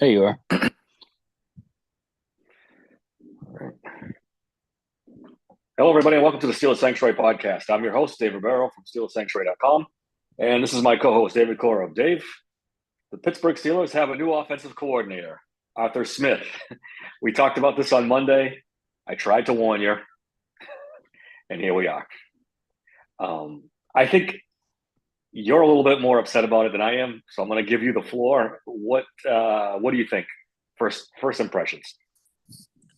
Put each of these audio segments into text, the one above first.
There you are. Hello, everybody, and welcome to the Steelers Sanctuary podcast. I'm your host, David Barrow from SteelersSanctuary.com, and this is my co-host, David Coro. Dave, the Pittsburgh Steelers have a new offensive coordinator, Arthur Smith. We talked about this on Monday. I tried to warn you, and here we are. I think you're a little bit more upset about it than I am, so I'm going to give you the floor. What do you think? First impressions.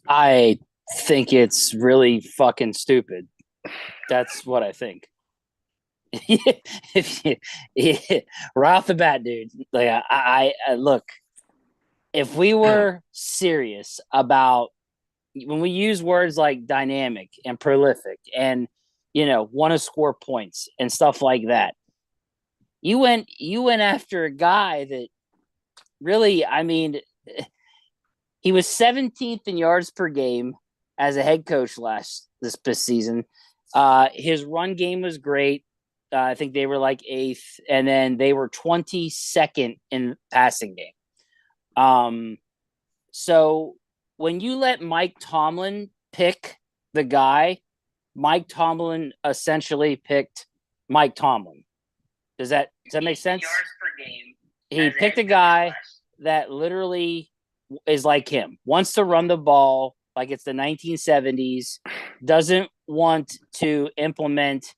I think it's really fucking stupid. That's what I think. Right off the bat, dude. Like I look. If we were serious about when we use words like dynamic and prolific and want to score points and stuff like that, you went after a guy that really, I mean, he was 17th in yards per game as a head coach this season. His run game was great. I think they were like eighth, and then they were 22nd in passing game. So when you let Mike Tomlin pick the guy, Mike Tomlin essentially picked Mike Tomlin. Does that make sense? Yards per game. He picked a guy that literally is like him, wants to run the ball like it's the 1970s, doesn't want to implement,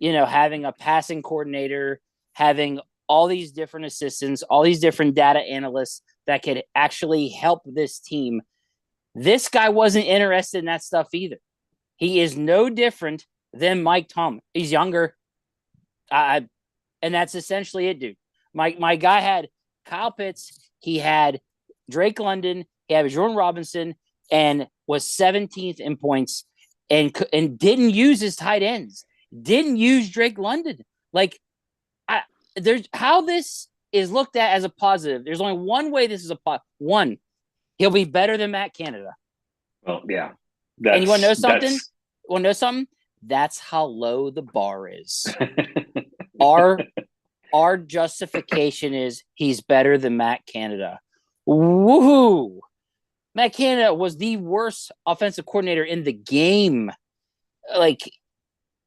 having a passing coordinator, having all these different assistants, all these different data analysts that could actually help this team. This guy wasn't interested in that stuff either. He is no different than Mike Tomlin. He's younger. And that's essentially it, dude. My guy had Kyle Pitts. He had Drake London. He had Jordan Robinson and was 17th in points and didn't use his tight ends. Didn't use Drake London. Like, there's how this is looked at as a positive. There's only one way this is a positive. One, he'll be better than Matt Canada. Well, yeah. And you want to know something? Want to know something? That's how low the bar is. Our justification is he's better than Matt Canada. Woohoo! Matt Canada was the worst offensive coordinator in the game. Like,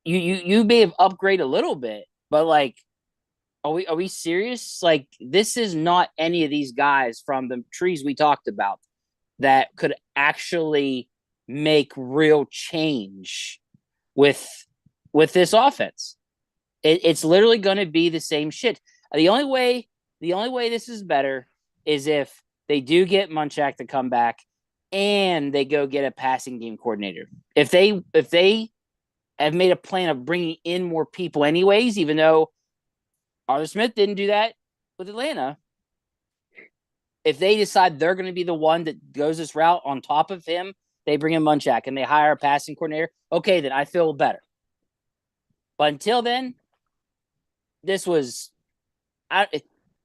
you may have upgraded a little bit, but like, are we serious? Like, this is not any of these guys from the trees we talked about that could actually make real change with this offense. It's literally going to be the same shit. The only way this is better is if they do get Munchak to come back and they go get a passing game coordinator. If they have made a plan of bringing in more people anyways, even though Arthur Smith didn't do that with Atlanta, if they decide they're going to be the one that goes this route on top of him, they bring in Munchak and they hire a passing coordinator. Okay, then I feel better. But until then, this was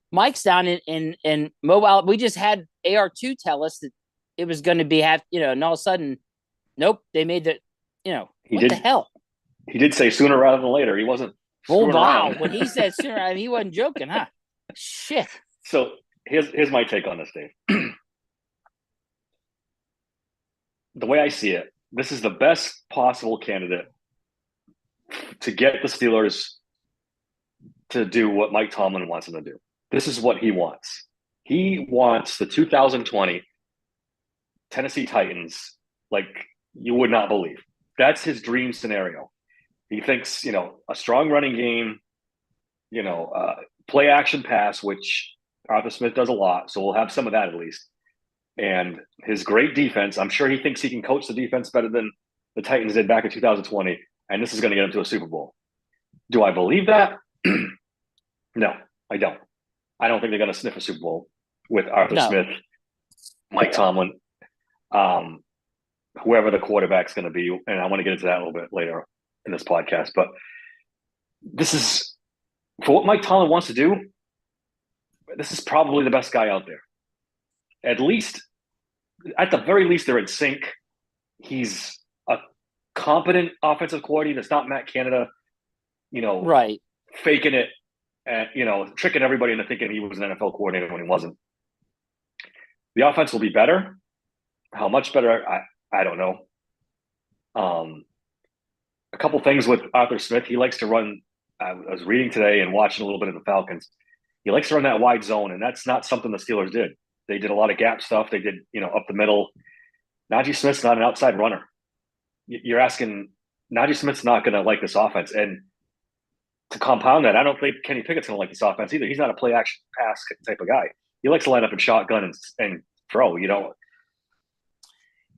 Mike's down in mobile. We just had AR2 tell us that it was going to be and all of a sudden, nope, they made the, the hell? He did say sooner rather than later. He wasn't. Oh, wow. When he said sooner, he wasn't joking, huh? Shit. So here's my take on this, Dave. The way I see it, this is the best possible candidate to get the Steelers to do what Mike Tomlin wants them to do. This is what he wants. He wants the 2020 Tennessee Titans like you would not believe. That's his dream scenario. He thinks, a strong running game, play action pass, which Arthur Smith does a lot. So we'll have some of that at least. And his great defense, I'm sure he thinks he can coach the defense better than the Titans did back in 2020. And this is going to get him to a Super Bowl. Do I believe that? No, I don't. I don't think they're going to sniff a Super Bowl with Arthur Smith, Mike Tomlin, whoever the quarterback's going to be. And I want to get into that a little bit later in this podcast. But this is, for what Mike Tomlin wants to do, this is probably the best guy out there. At the very least, they're in sync. He's a competent offensive coordinator. It's not Matt Canada, right, faking it and, tricking everybody into thinking he was an NFL coordinator when he wasn't. The offense will be better. How much better? I don't know. A couple things with Arthur Smith. He likes to run. I was reading today and watching a little bit of the Falcons. He likes to run that wide zone, and that's not something the Steelers did. They did a lot of gap stuff. They did, up the middle. Najee Smith's not an outside runner. You're asking Najee Smith's not going to like this offense, and to compound that, I don't think Kenny Pickett's going to like this offense either. He's not a play action pass type of guy. He likes to line up and shotgun and throw.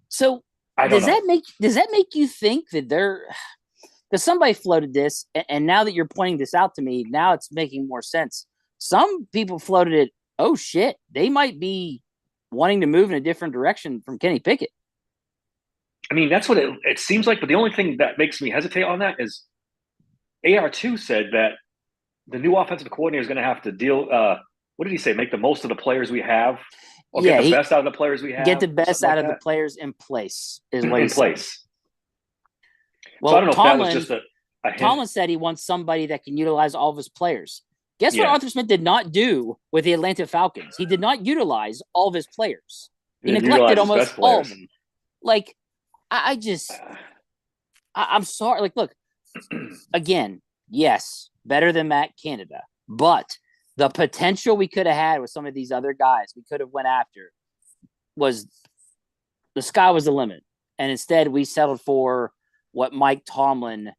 So does that make you think that they're? Because somebody floated this, and now that you're pointing this out to me, now it's making more sense. Some people floated it. Oh shit, they might be wanting to move in a different direction from Kenny Pickett. I mean, that's what it seems like. But the only thing that makes me hesitate on that is AR2 said that the new offensive coordinator is going to have to deal. What did he say? Make the most of the players we have, or get the best out of the players we have. Get the best out of the players in place is what he said. Well, so I don't know Tomlin, if that was just a hint. Tomlin said he wants somebody that can utilize all of his players. Guess what Arthur Smith did not do with the Atlanta Falcons? He did not utilize all of his players. He neglected almost all of them. Like, I'm sorry. Like, look, again, yes, better than Matt Canada, but the potential we could have had with some of these other guys we could have went after was the sky was the limit. And instead we settled for what Mike Tomlin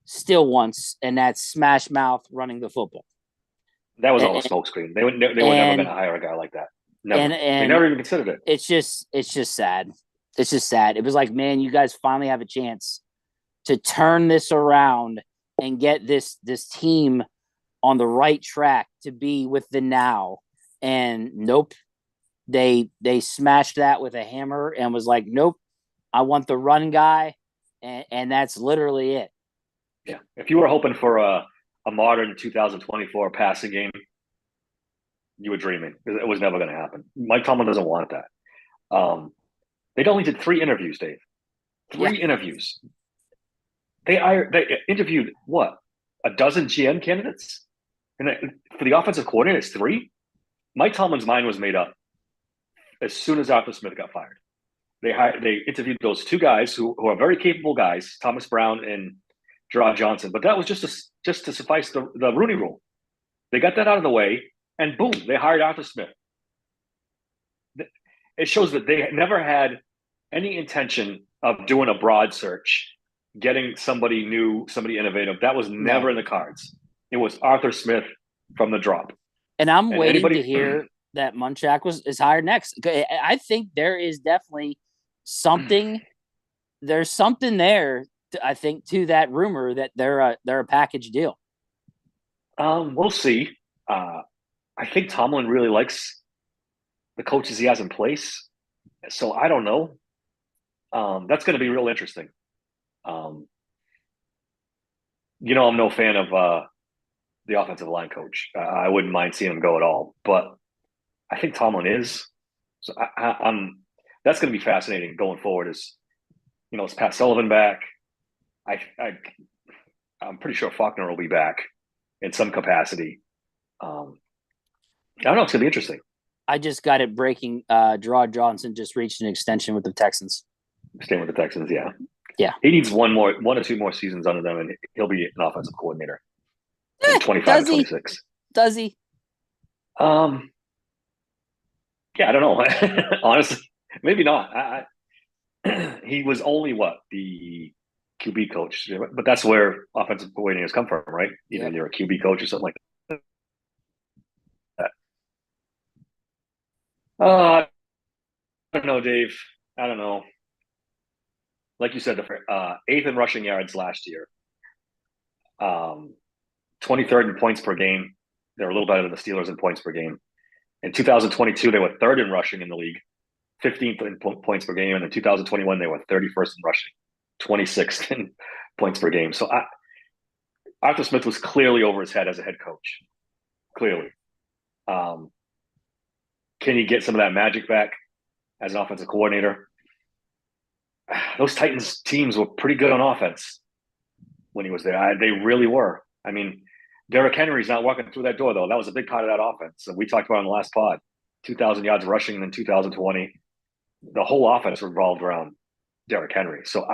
still wants, and that's smash mouth running the football. That was all a smokescreen. They would never been to hire a guy like that. Never. They never even considered it. It's just sad. It's just sad. It was like, man, you guys finally have a chance to turn this around and get this team on the right track to be with the now. And nope, they smashed that with a hammer and was like, nope, I want the run guy. And that's literally it. Yeah. If you were hoping for a modern 2024 passing game, you were dreaming. It was never going to happen. Mike Tomlin doesn't want that. They only did 3 interviews, Dave. 3 interviews. They interviewed, what, a dozen GM candidates? And for the offensive coordinator, it's 3? Mike Tomlin's mind was made up as soon as Arthur Smith got fired. They interviewed those 2 guys who are very capable guys, Thomas Brown and Gerard Johnson. But that was just to suffice the Rooney Rule. They got that out of the way, and boom, they hired Arthur Smith. It shows that they never had any intention of doing a broad search, getting somebody new, somebody innovative. That was never in the cards. It was Arthur Smith from the drop. And I'm waiting to hear that Munchak is hired next. I think there is definitely something. There's something there, I think, to that rumor that they're a package deal. We'll see. I think Tomlin really likes the coaches he has in place. So I don't know. That's going to be real interesting. I'm no fan of the offensive line coach. I wouldn't mind seeing him go at all, but I think Tomlin is. So that's going to be fascinating going forward. Is Pat Sullivan back? I'm pretty sure Faulkner will be back in some capacity. I don't know. It's going to be interesting. I just got it breaking. Gerard Johnson just reached an extension with the Texans. Staying with the Texans, yeah. Yeah. He needs 1 or 2 more seasons under them, and he'll be an offensive coordinator in 25 and 26. Does he? Yeah, I don't know. Honestly, maybe not. He was only the QB coach, but that's where offensive coordinators come from, right? Either you're a QB coach or something like that. I don't know, Dave. I don't know. Like you said, the 8th in rushing yards last year. 23rd in points per game. They're a little better than the Steelers in points per game. In 2022, they were 3rd in rushing in the league, 15th in points per game. And in 2021, they were 31st in rushing, 26th in points per game. So Arthur Smith was clearly over his head as a head coach. Clearly. Can he get some of that magic back as an offensive coordinator? Those Titans teams were pretty good on offense when he was there. They really were. I mean, Derrick Henry's not walking through that door, though. That was a big part of that offense. So we talked about it on the last pod. 2,000 yards rushing in 2020. The whole offense revolved around Derrick Henry. So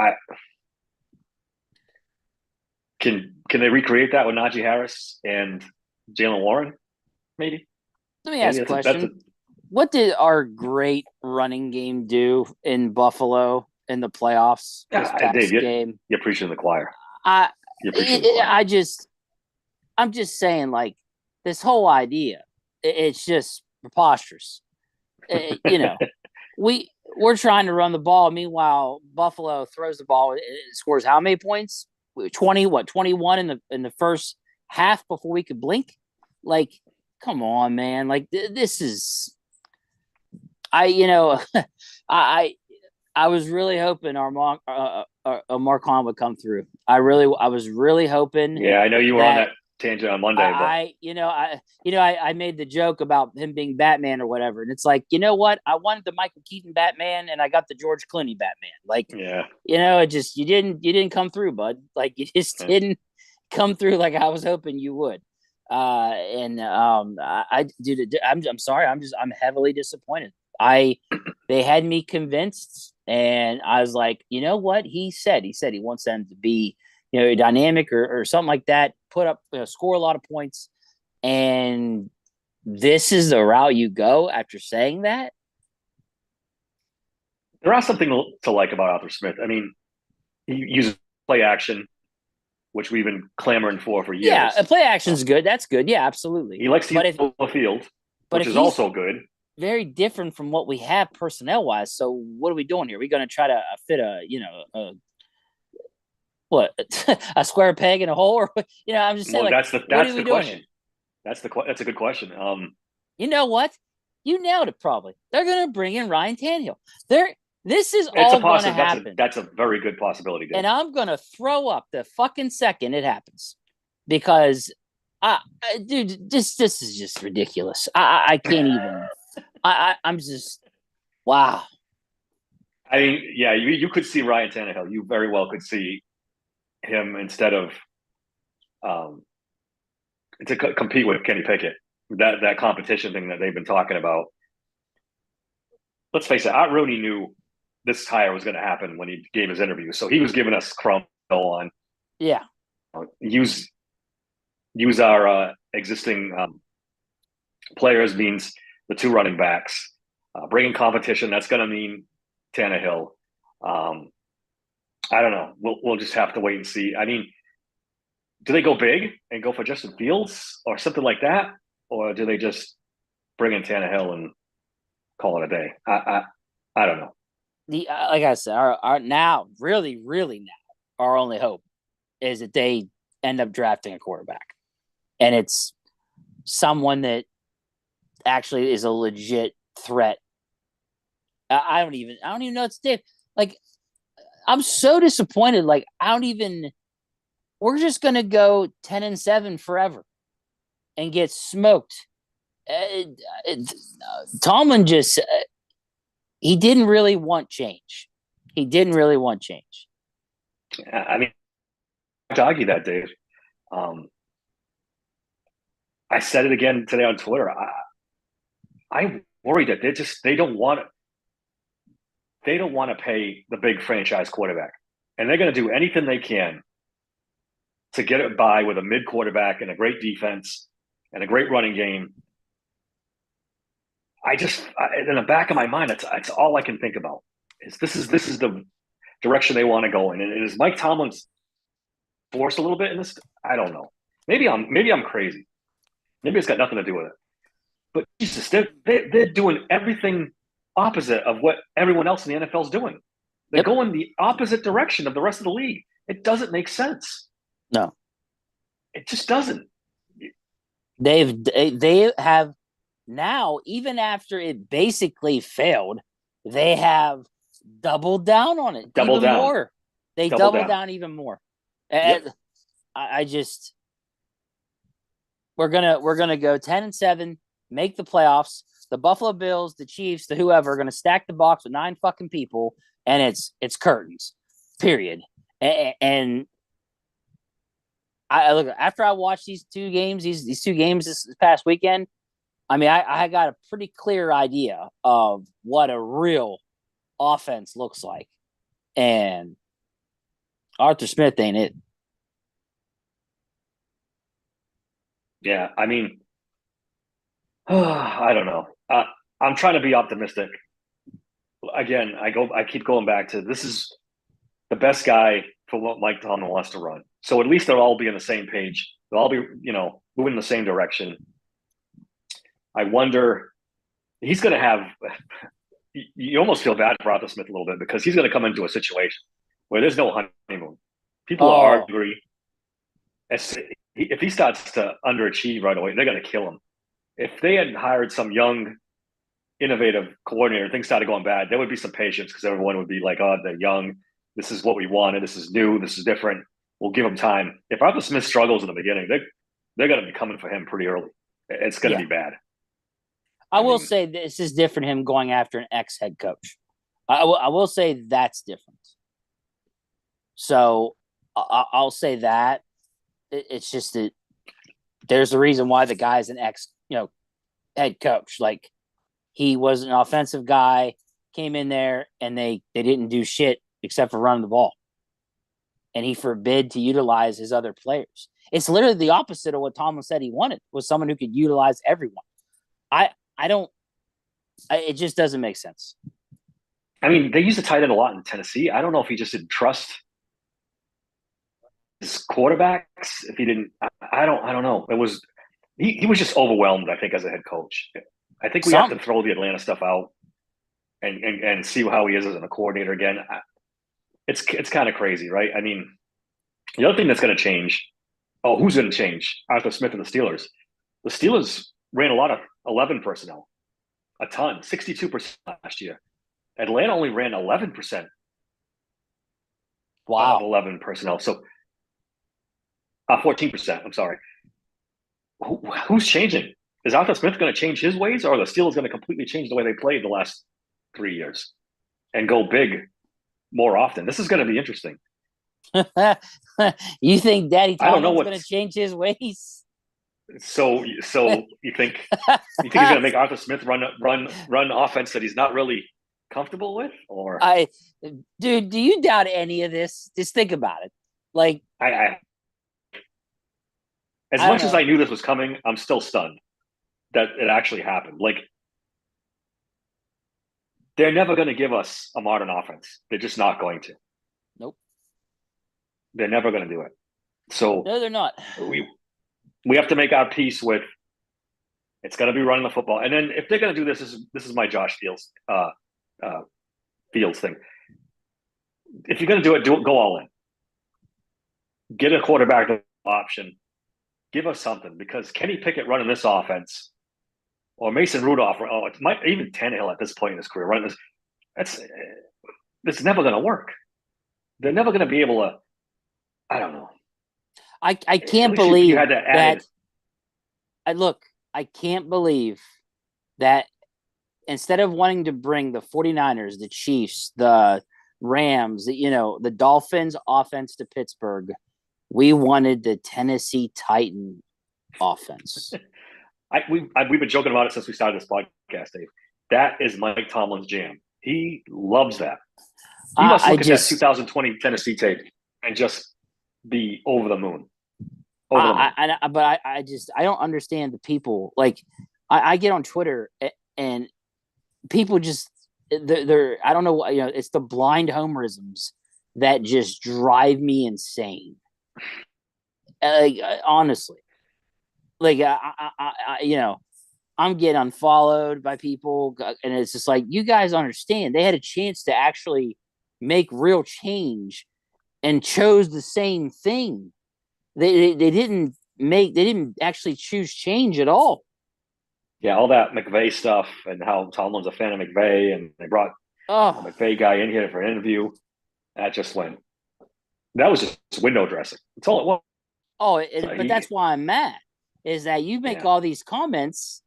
can they recreate that with Najee Harris and Jalen Warren? Maybe. Let me ask a question. What did our great running game do in Buffalo in the playoffs this past game? You're preaching to the choir. I'm just saying, like, this whole idea, it's just preposterous. We're trying to run the ball. Meanwhile, Buffalo throws the ball. It scores how many points? 21 in the first half before we could blink. Like, come on, man. Like, this is. I was really hoping Marquand would come through. I was really hoping. Yeah, I know you were on that tangent on Monday. I made the joke about him being Batman or whatever, and it's like, you know what? I wanted the Michael Keaton Batman, and I got the George Clooney Batman. Like, yeah, it just you didn't come through, bud. Like, you just didn't come through like I was hoping you would. I'm sorry. I'm heavily disappointed. They had me convinced, and I was like, you know what? He said he wants them to be, dynamic or something like that, put up, score a lot of points. And this is the route you go after saying that. There is something to like about Arthur Smith. I mean, he uses play action, which we've been clamoring for years. Yeah, play action's good. That's good. Yeah, absolutely. He likes to use the field, which is also good. Very different from what we have personnel wise. So what are we doing here? Are we going to try to fit a square peg in a hole? Or I'm just saying. That's the question. That's a good question. You know what? You nailed it. Probably they're going to bring in Ryan Tannehill. This is all going to happen. That's a very good possibility, Dave. And I'm going to throw up the fucking second it happens, because, dude, this is just ridiculous. I can't even. I'm just, wow. I mean, yeah, you could see Ryan Tannehill. You very well could see him instead of to compete with Kenny Pickett. That competition thing that they've been talking about. Let's face it, Art Rooney knew this hire was going to happen when he gave his interview, so he was giving us crumb on. Yeah. Use our existing players means the two running backs. Bringing competition, that's going to mean Tannehill. I don't know. We'll just have to wait and see. I mean, do they go big and go for Justin Fields or something like that? Or do they just bring in Tannehill and call it a day? I don't know. Like I said, our now, really, really now, our only hope is that they end up drafting a quarterback. And it's someone that actually is a legit threat. I don't even know it's Dave. Like, I'm so disappointed. Like, we're just gonna go 10-7 forever and get smoked. Tomlin just he didn't really want change. I mean, to argue that, Dave. I said it again today on Twitter. I worry that they don't want to pay the big franchise quarterback, and they're going to do anything they can to get it by with a mid quarterback and a great defense and a great running game. In the back of my mind, it's all I can think about. This is the direction they want to go in, and is Mike Tomlin's forced a little bit in this? I don't know. Maybe I'm crazy. Maybe it's got nothing to do with it. But Jesus, they're doing everything opposite of what everyone else in the NFL is doing. They're going the opposite direction of the rest of the league. It doesn't make sense. No, it just doesn't. They have now, even after it basically failed, they have doubled down on it. Doubled down even more. And yep. I just we're gonna go 10-7, make the playoffs. The Buffalo Bills, the Chiefs, the whoever are gonna stack the box with 9 fucking people, and it's curtains. Period. And I look, after I watched these two games, these two games this past weekend, I mean, I got a pretty clear idea of what a real offense looks like, and Arthur Smith ain't it. Yeah, I mean, I don't know. I'm trying to be optimistic. Again, I keep going back to this is the best guy for what Mike Tomlin wants to run. So at least they'll all be on the same page. They'll all be, moving in the same direction. I wonder he's going to have. You almost feel bad for Arthur Smith a little bit because he's going to come into a situation where there's no honeymoon. People are angry. If he starts to underachieve right away, they're going to kill him. If they had hired some young, innovative coordinator, things started going bad, there would be some patience because everyone would be like, "Oh, they're young. This is what we wanted. This is new. This is different. We'll give them time." If Arthur Smith struggles in the beginning, they're going to be coming for him pretty early. It's going to be bad. I will say this is different. Him going after an ex head coach. I will say that's different. So I'll say that it's just that there's a reason why the guy's an ex, head coach. Like he was an offensive guy, came in there and they didn't do shit except for running the ball. And he forbid to utilize his other players. It's literally the opposite of what Tomlin said he wanted, was someone who could utilize everyone. It just doesn't make sense. I mean, they use the tight end a lot in Tennessee. I don't know if he just didn't trust his quarterbacks. If he didn't, I don't know. It was he was just overwhelmed. I think as a head coach, I think we have to throw the Atlanta stuff out and see how he is as a coordinator again. It's kind of crazy, right? I mean, the other thing that's going to change. Oh, who's going to change? Arthur Smith and the Steelers. The Steelers ran a lot of 11 personnel, a ton, 62% last year. Atlanta only ran 11%. Wow. Of 11 personnel. So 14%. I'm sorry. Who's changing? Is Arthur Smith going to change his ways, or are the Steelers going to completely change the way they played the last 3 years and go big more often? This is going to be interesting. You think Daddy Tomlin's going to change his ways? So you think he's going to make Arthur Smith run offense that he's not really comfortable with? Or dude, do you doubt any of this? Just think about it. Like as much as I knew this was coming, I'm still stunned that it actually happened. Like, they're never going to give us a modern offense. They're just not going to. Nope. They're never going to do it. So no, they're not. We have to make our peace with it's going to be running the football. And then if they're going to do this is my Josh Fields Fields thing. If you're going to do it, go all in. Get a quarterback option. Give us something, because Kenny Pickett running this offense, or Mason Rudolph, it might even Tannehill at this point in his career running this. It's never going to work. They're never going to be able to. I don't know. I can't believe that. I can't believe that instead of wanting to bring the 49ers, the Chiefs, the Rams, the Dolphins offense to Pittsburgh, we wanted the Tennessee Titan offense. We've been joking about it since we started this podcast, Dave. That is Mike Tomlin's jam. He loves that. He must look at that 2020 Tennessee tape and just be over the moon. But I don't understand the people. Like, I get on Twitter and people just they're I don't know, it's the blind homerisms that just drive me insane. Honestly, like I'm getting unfollowed by people, and it's just like, you guys understand they had a chance to actually make real change and chose the same thing. They didn't actually choose change at all. Yeah, all that McVay stuff and how Tomlin's a fan of McVay, and they brought a McVay guy in here for an interview. That was just window dressing. That's all it was. But that's why I'm mad, is that you make all these comments,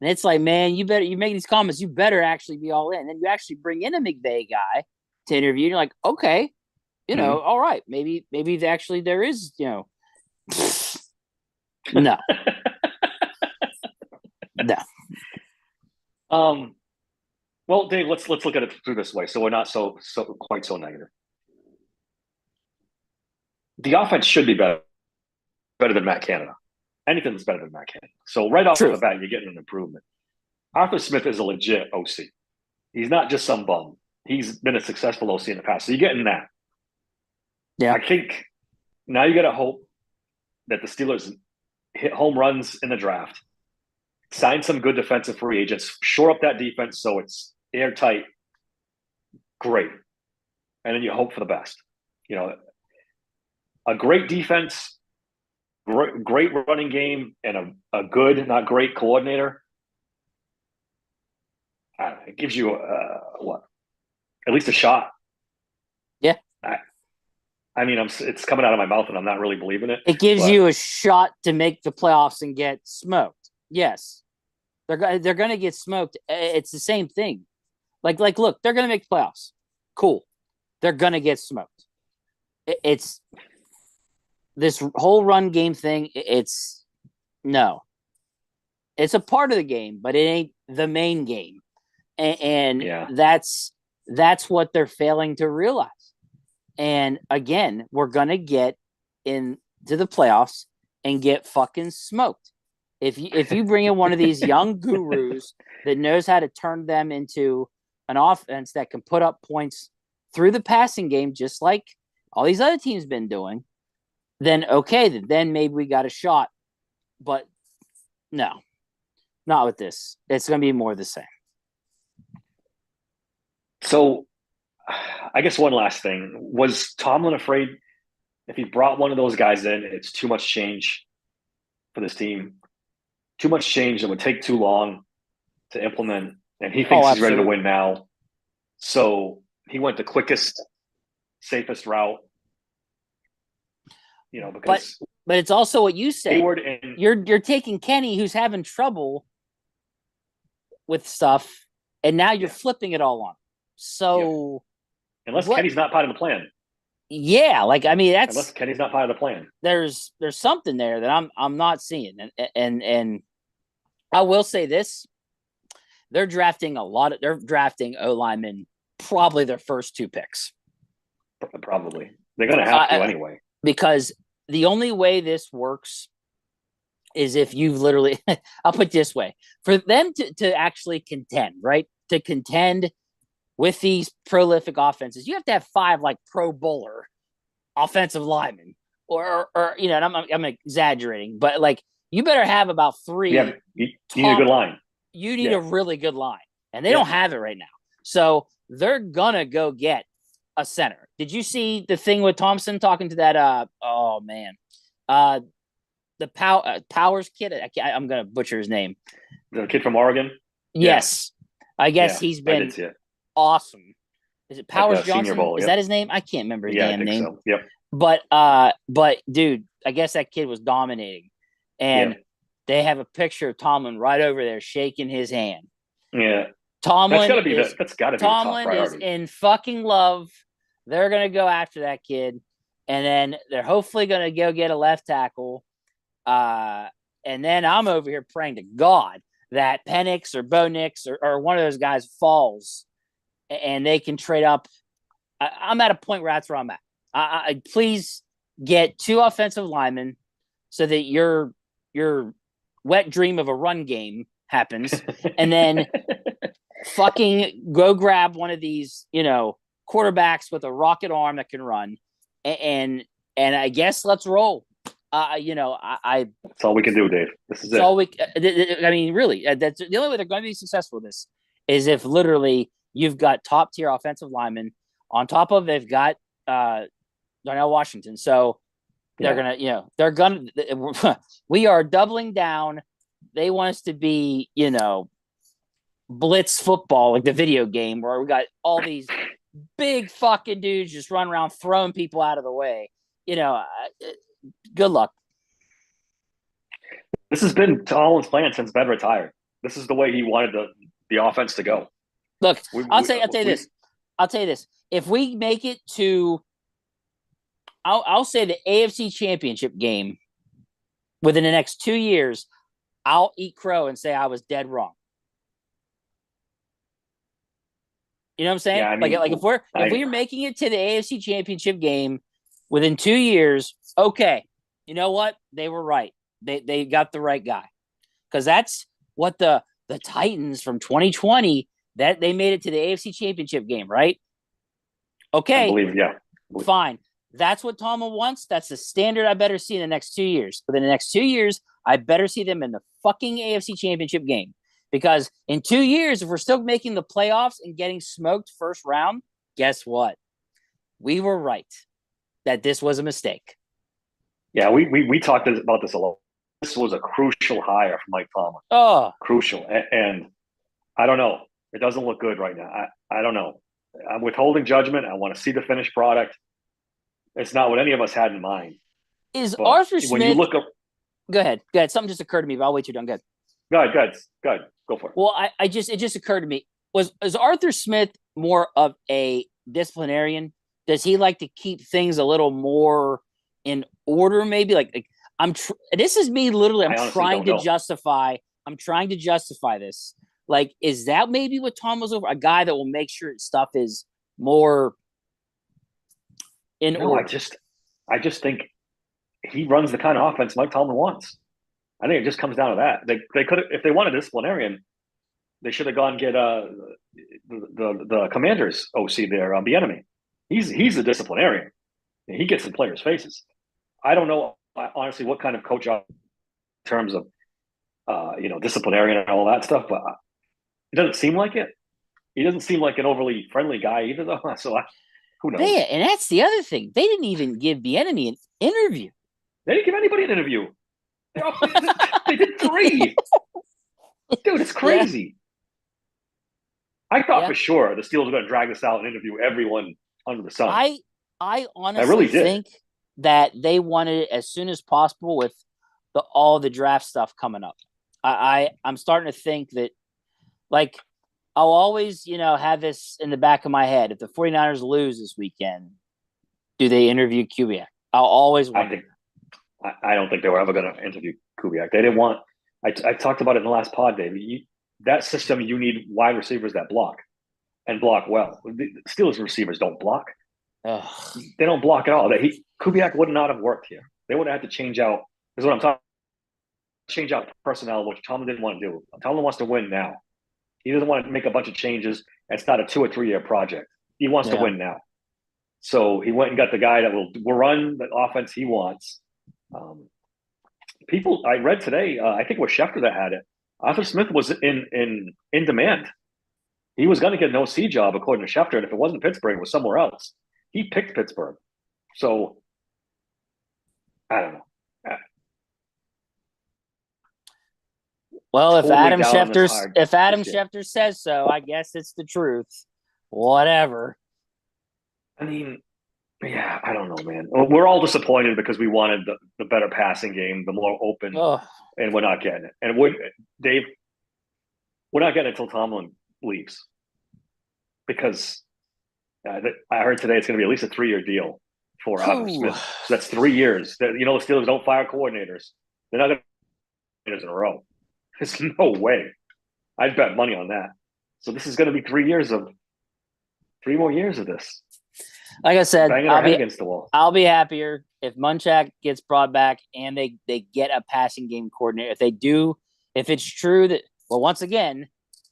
and it's like, man, you make these comments, you better actually be all in. And then you actually bring in a McVay guy to interview, and you're like, okay, all right, maybe actually there is, no. Um, well, Dave, let's look at it through this way, so we're not so quite so negative. The offense should be better than Matt Canada. Anything's better than Matt Canada. So right off the Truth. bat, you're getting an improvement. Arthur Smith is a legit OC. He's not just some bum. He's been a successful OC in the past. So you're getting that. Yeah. I think now you got to hope that the Steelers hit home runs in the draft, sign some good defensive free agents, shore up that defense so it's airtight. Great. And then you hope for the best. You know, a great defense, great running game, and a good, not great coordinator. It gives you what? At least a shot. Yeah. I mean, it's coming out of my mouth, and I'm not really believing it. It gives you a shot to make the playoffs and get smoked. Yes, they're going to get smoked. It's the same thing. Like, look, they're going to make the playoffs. Cool. They're going to get smoked. It's this whole run game thing. It's no. It's a part of the game, but it ain't the main game, and that's what they're failing to realize. And again, we're going to get into the playoffs and get fucking smoked. If you bring in one of these young gurus that knows how to turn them into an offense that can put up points through the passing game, just like all these other teams been doing, then okay, then maybe we got a shot. But no, not with this. It's going to be more the same. So I guess one last thing. Was Tomlin afraid if he brought one of those guys in, it's too much change for this team? Too much change that would take too long to implement, and he thinks he's ready to win now. So he went the quickest, safest route. You know, because but it's also what you said. And you're taking Kenny, who's having trouble with stuff, and now you're flipping it all on. So unless Kenny's not part of the plan. Yeah, like I mean that's unless Kenny's not part of the plan. There's something there that I'm not seeing. And I will say this. They're drafting O linemen probably their first two picks. Probably. They're gonna have to anyway. Because the only way this works is if you've literally I'll put it this way. For them to actually contend, right? To contend with these prolific offenses, you have to have 5 like Pro Bowler offensive linemen, or you know, and I'm exaggerating, but like you better have about 3. Yeah, you need a good line. You need a really good line, and they don't have it right now. So they're gonna go get a center. Did you see the thing with Thompson talking to that? The Powers kid. I'm gonna butcher his name. The kid from Oregon. Yes, I guess he's been awesome. Is it Powers Johnson? Bowl, is that his name? I can't remember his damn name. So. Yep. But dude, I guess that kid was dominating, and they have a picture of Tomlin right over there shaking his hand. Yeah, Tomlin. That's gotta be Tomlin is in fucking love. They're gonna go after that kid, and then they're hopefully gonna go get a left tackle. And then I'm over here praying to God that Penix or Bo Nix or one of those guys falls, and they can trade up. I'm at a point where that's where I'm at. I please get 2 offensive linemen so that your wet dream of a run game happens, and then fucking go grab one of these, you know, quarterbacks with a rocket arm that can run, and I guess let's roll. You know, that's all we can do, Dave. This is it. All we. I mean, really, that's the only way they're going to be successful. This is if literally you've got top tier offensive linemen on top of they've got Darnell Washington. So they're gonna, you know, they're gonna. We are doubling down. They want us to be, you know, blitz football, like the video game, where we got all these big fucking dudes just run around throwing people out of the way. You know, good luck. This has been Tomlin's plan since Ben retired. This is the way he wanted the offense to go. Look, I'll tell you this. If we make it to, I'll say the AFC Championship game within the next 2 years, I'll eat crow and say I was dead wrong. You know what I'm saying? Yeah, I mean, like if we're making it to the AFC Championship game within 2 years, okay, you know what? They were right. They got the right guy, because that's what the Titans from 2020, that they made it to the AFC Championship game, right? I Okay, believe, yeah. fine. That's what Tomlin wants. That's the standard I better see in the next 2 years. But in the next 2 years, I better see them in the fucking AFC Championship game. Because in 2 years, if we're still making the playoffs and getting smoked first round, guess what? We were right that this was a mistake. Yeah, we talked about this a lot. This was a crucial hire for Mike Tomlin. Oh, Crucial. And I don't know. It doesn't look good right now. I don't know. I'm withholding judgment. I want to see the finished product. It's not what any of us had in mind. is But Arthur Smith? when you look up, Go ahead. Go ahead. Something just occurred to me, but I'll wait till you're done. go ahead. Go for it. Well, it just occurred to me. Is Arthur Smith more of a disciplinarian? Does he like to keep things a little more in order? Maybe this is me literally. I'm trying to justify. I'm trying to justify this. Like, is that maybe what Tom was over? A guy that will make sure stuff is more in order. I just think he runs the kind of offense Mike Tomlin wants. I think it just comes down to that. They could, if they wanted a disciplinarian, they should have gone get the Commanders OC there, Bieniemy. He's a disciplinarian. He gets in players' faces. I don't know honestly what kind of coach in terms of disciplinarian and all that stuff, but it doesn't seem like it. He doesn't seem like an overly friendly guy either, though. So who knows? And that's the other thing. They didn't even give Bieniemy an interview. They didn't give anybody an interview. They did 3. Dude, it's crazy. Yeah. I thought for sure the Steelers were going to drag this out and interview everyone under the sun. I honestly think that they wanted it as soon as possible with all the draft stuff coming up. I'm starting to think that, like, I'll always, have this in the back of my head. If the 49ers lose this weekend, do they interview Kubiak? I'll always wonder. I don't think they were ever going to interview Kubiak. They didn't want – I talked about it in the last pod, Dave. That system, you need wide receivers that block and block well. The Steelers receivers don't block. Ugh. They don't block at all. Kubiak would not have worked here. They would have had to change out – this is what I'm talking – change out personnel, which Tomlin didn't want to do. Tomlin wants to win now. He doesn't want to make a bunch of changes. It's not a 2 or 3 year project. He wants to win now. So he went and got the guy that will run the offense he wants. People I read today, I think it was Schefter that had it. Arthur Smith was in demand. He was going to get an OC job according to Schefter, and if it wasn't Pittsburgh, it was somewhere else. He picked Pittsburgh. So I don't know. Well, if Adam Schefter says so, I guess it's the truth. Whatever. I mean, yeah, I don't know, man. We're all disappointed because we wanted the better passing game, the more open, and we're not getting it. And Dave, we're not getting it until Tomlin leaves, because I heard today it's going to be at least a 3 year deal for Arthur Smith. So that's 3 years. The Steelers don't fire coordinators. They're not going to in a row. There's no way. I'd bet money on that. So this is going to be 3 more years of this. Like I said, against the wall. I'll be happier if Munchak gets brought back and they get a passing game coordinator. If it's true that, well, once again,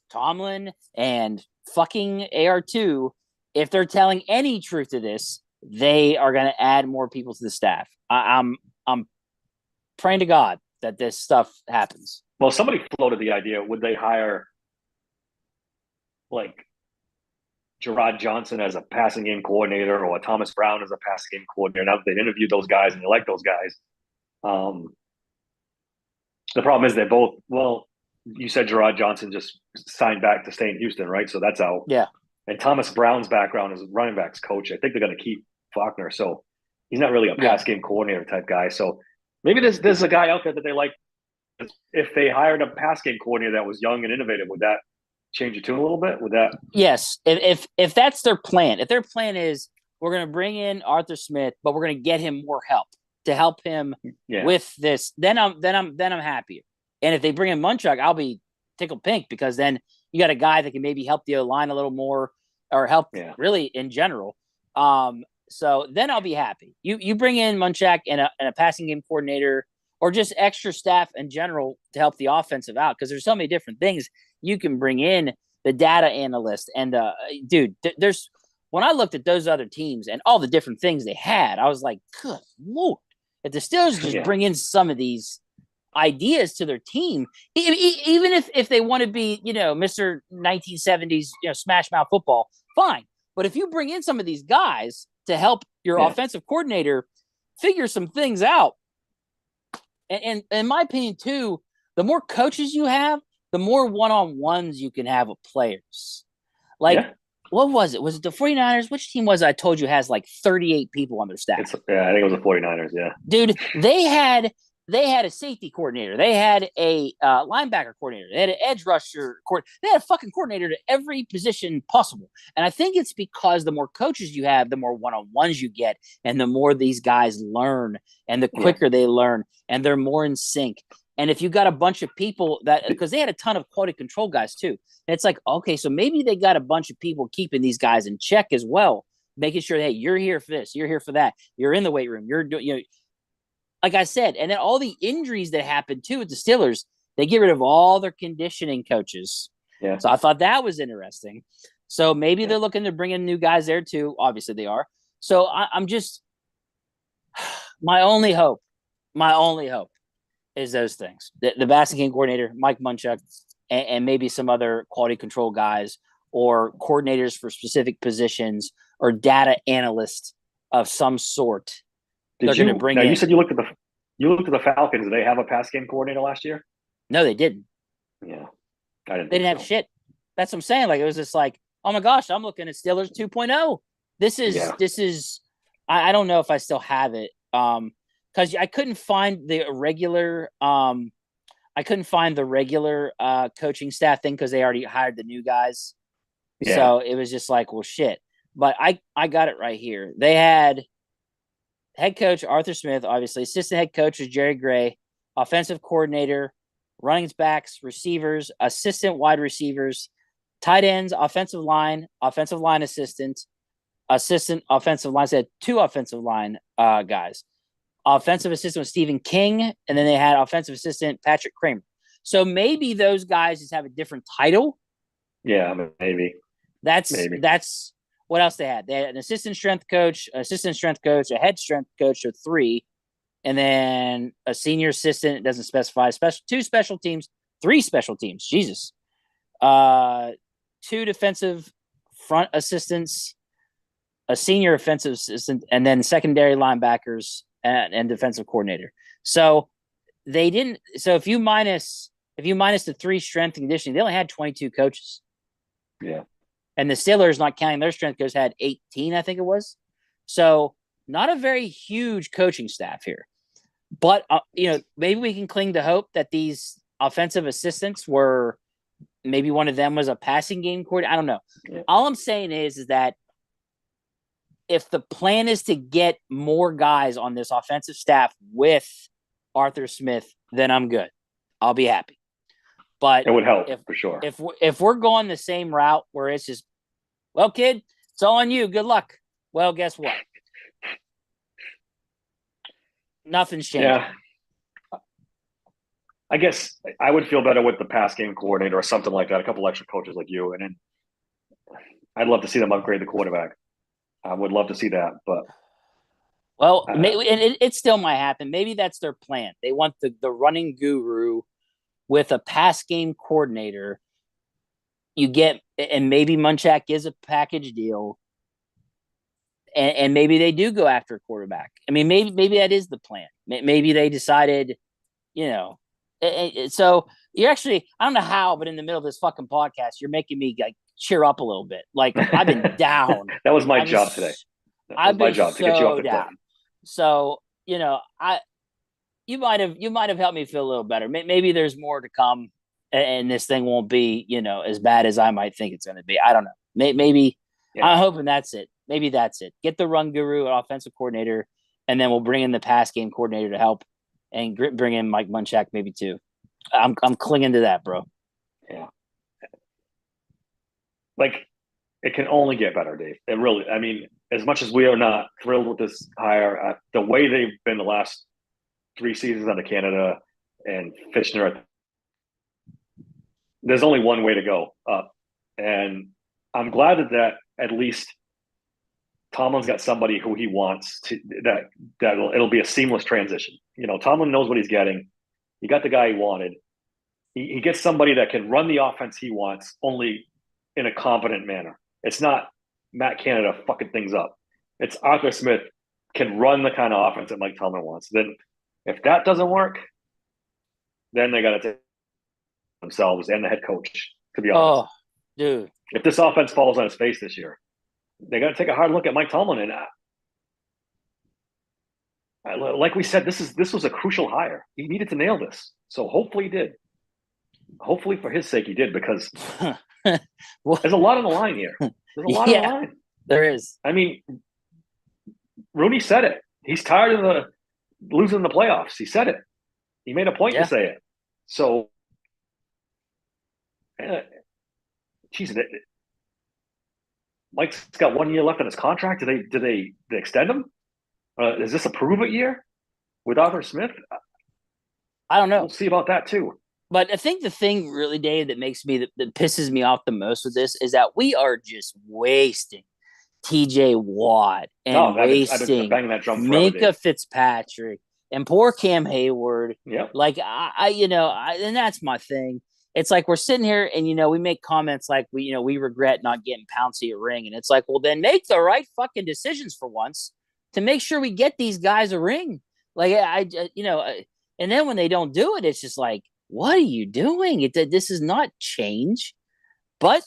Tomlin and fucking AR2, if they're telling any truth to this, they are going to add more people to the staff. I'm praying to God that this stuff happens. Well, somebody floated the idea, would they hire like Gerard Johnson as a passing game coordinator or Thomas Brown as a passing game coordinator? Now that they've interviewed those guys and they like those guys. The problem is they're both, well, you said Gerard Johnson just signed back to stay in Houston, right? So that's out. Yeah. And Thomas Brown's background is running backs coach. I think they're going to keep Faulkner. So he's not really a pass game coordinator type guy. So maybe there's a guy out there that they like. If they hired a pass game coordinator that was young and innovative, would that change your tune a little bit? Would that? Yes. If that's their plan, if their plan is we're going to bring in Arthur Smith, but we're going to get him more help to help him with this, then I'm happier. And if they bring in Munchak, I'll be tickled pink, because then you got a guy that can maybe help the line a little more. or help really in general. So then I'll be happy. You bring in Munchak and a passing game coordinator or just extra staff in general to help the offensive out, because there's so many different things you can bring in. The data analyst and dude, there's when I looked at those other teams and all the different things they had, I was like, good Lord, if the Steelers just bring in some of these ideas to their team, even if they want to be, Mr. 1970s, smash mouth football, fine. But if you bring in some of these guys to help your offensive coordinator figure some things out, and in my opinion too, the more coaches you have, the more one-on-ones you can have with players. What was it? Was it the 49ers? Which team was it I told you has like 38 people on their staff? I think it was the 49ers, yeah. Dude, they had a safety coordinator. They had a linebacker coordinator. They had an edge rusher coordinator. They had a fucking coordinator to every position possible. And I think it's because the more coaches you have, the more one-on-ones you get, and the more these guys learn, and the quicker they learn, and they're more in sync. And if you got a bunch of people because they had a ton of quality control guys too. And it's like, okay, so maybe they got a bunch of people keeping these guys in check as well, making sure, hey, you're here for this, you're here for that, you're in the weight room, you're doing, like I said, and then all the injuries that happened too with the Steelers, they get rid of all their conditioning coaches. Yeah. So I thought that was interesting. So maybe they're looking to bring in new guys there too. Obviously they are. So I'm just my only hope is those things. The passing game coordinator, Mike Munchak, and maybe some other quality control guys or coordinators for specific positions or data analysts of some sort. They're going to bring in. You said you looked at the Falcons. Did they have a pass game coordinator last year? No, they didn't. Yeah. They didn't have shit. That's what I'm saying. Like, it was just like, oh my gosh, I'm looking at Steelers 2.0. This is, I don't know if I still have it. Because I couldn't find the regular coaching staff thing because they already hired the new guys. Yeah. So it was just like, well, shit. But I got it right here. They had head coach Arthur Smith, obviously. Assistant head coach is Jerry Gray. Offensive coordinator, running backs, receivers, assistant wide receivers, tight ends, offensive line assistant offensive line. So they had 2 offensive line guys. Offensive assistant was Stephen King, and then they had offensive assistant Patrick Kramer. So maybe those guys just have a different title. Yeah, maybe. That's what else they had. They had an assistant strength coach, a head strength coach, so 3, and then a senior assistant. It doesn't specify. 2 special teams, 3 special teams. Jesus. 2 defensive front assistants, a senior offensive assistant, and then secondary linebackers and defensive coordinator. So they didn't. So if you minus the 3 strength and conditioning, they only had 22 coaches. Yeah. And the Steelers, not counting their strength coach, had 18, I think it was. So not a very huge coaching staff here. But maybe we can cling to hope that these offensive assistants were, maybe one of them was a passing game coordinator. I don't know. Yeah. All I'm saying is that if the plan is to get more guys on this offensive staff with Arthur Smith, then I'm good. I'll be happy. But it would help for sure. If we're going the same route where it's just, well, kid, it's all on you. Good luck. Well, guess what? Nothing's changed. Yeah. I guess I would feel better with the pass game coordinator or something like that. A couple extra coaches like you, and then I'd love to see them upgrade the quarterback. I would love to see that, but maybe, and it still might happen. Maybe that's their plan. They want the running guru with a pass game coordinator. You get, and maybe Munchak is a package deal, and maybe they do go after a quarterback. I mean, maybe that is the plan. Maybe they decided, so you're actually, I don't know how, but in the middle of this fucking podcast, you're making me like cheer up a little bit. Like, I've been down. That was my job today. I've been to get you off the down. So, you might have helped me feel a little better. Maybe there's more to come, and this thing won't be, as bad as I might think it's going to be. I don't know. Maybe I'm hoping that's it. Maybe that's it. Get the run guru, an offensive coordinator, and then we'll bring in the pass game coordinator to help, and bring in Mike Munchak maybe too. I'm clinging to that, bro. Yeah. Like, it can only get better, Dave. It really, I mean, as much as we are not thrilled with this hire, the way they've been the last 3 seasons out of Canada and Fitchner, there's only one way to go up. And I'm glad that at least Tomlin's got somebody who he wants to, it'll be a seamless transition. You know, Tomlin knows what he's getting. He got the guy he wanted. He gets somebody that can run the offense he wants, only in a competent manner. It's not Matt Canada fucking things up. It's Arthur Smith can run the kind of offense that Mike Tomlin wants. Then if that doesn't work, then they got to take themselves and the head coach, to be honest. Oh, dude. If this offense falls on its face this year, they got to take a hard look at Mike Tomlin. And like we said, this was a crucial hire. He needed to nail this. So hopefully he did. Hopefully for his sake he did, because Well, there's a lot on the line here. There's a lot on the line. there is. I mean, Rooney said it. He's tired of losing the playoffs. He said it. He made a point to say it. So, geez, Mike's got 1 year left on his contract. Do they extend him? Is this a prove-it year with Arthur Smith? I don't know. We'll see about that too. But I think the thing really, Dave, that pisses me off the most with this is that we are just wasting TJ Watt and wasting Minkah Fitzpatrick and poor Cam Hayward. Yeah. Like and that's my thing. It's like we're sitting here and we make comments like we regret not getting Pouncey a ring, and it's like, well, then make the right fucking decisions for once to make sure we get these guys a ring. Like and then when they don't do it, it's just like, what are you doing? This is not change, but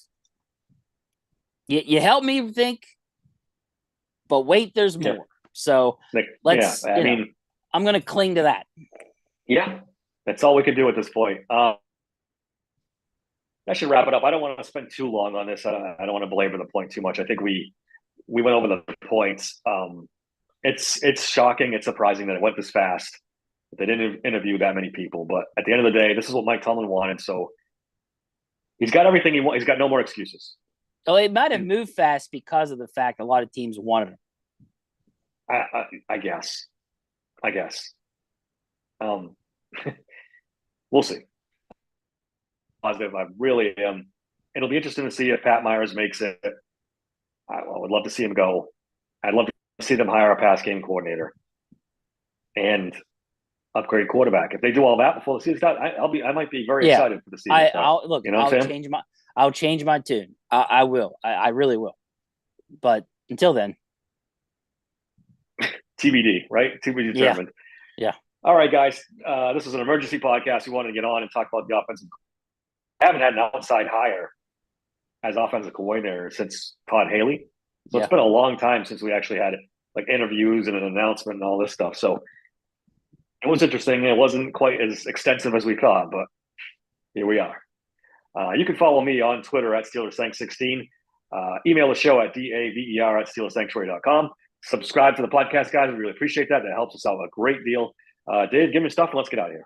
you help me think. But wait, there's more. Yeah. So let's. I mean, I'm going to cling to that. Yeah, that's all we can do at this point. I should wrap it up. I don't want to spend too long on this. I don't want to belabor the point too much. I think we went over the points. It's shocking. It's surprising that it went this fast. They didn't interview that many people, but at the end of the day, this is what Mike Tomlin wanted. So he's got everything he wants. He's got no more excuses. Oh, it might have moved fast because of the fact a lot of teams wanted him. I guess. We'll see. Positive. I really am. It'll be interesting to see if Pat Myers makes it. I would love to see him go. I'd love to see them hire a pass game coordinator and upgrade quarterback. If they do all that before the season starts, I might be very excited for the season. I'll change my tune. I will. I really will. But until then, TBD, right? TBD determined. Yeah. All right, guys. This is an emergency podcast. We wanted to get on and talk about the offensive. I haven't had an outside hire as offensive coordinator since Todd Haley. So it's been a long time since we actually had like interviews and an announcement and all this stuff. So it was interesting. It wasn't quite as extensive as we thought, but here we are. You can follow me on Twitter at SteelersSanct16. Email the show at daver@SteelersSanctuary.com. Subscribe to the podcast, guys. We really appreciate that. That helps us out a great deal. Dave, give me stuff and let's get out of here.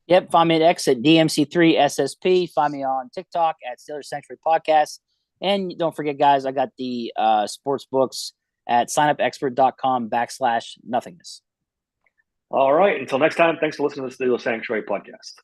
Yep. Find me at X at DMC3SSP. Find me on TikTok at Steelers Sanctuary Podcast. And don't forget, guys, I got the sports books at signupexpert.com/nothingness. All right. Until next time, thanks for listening to the Steelers Sanctuary Podcast.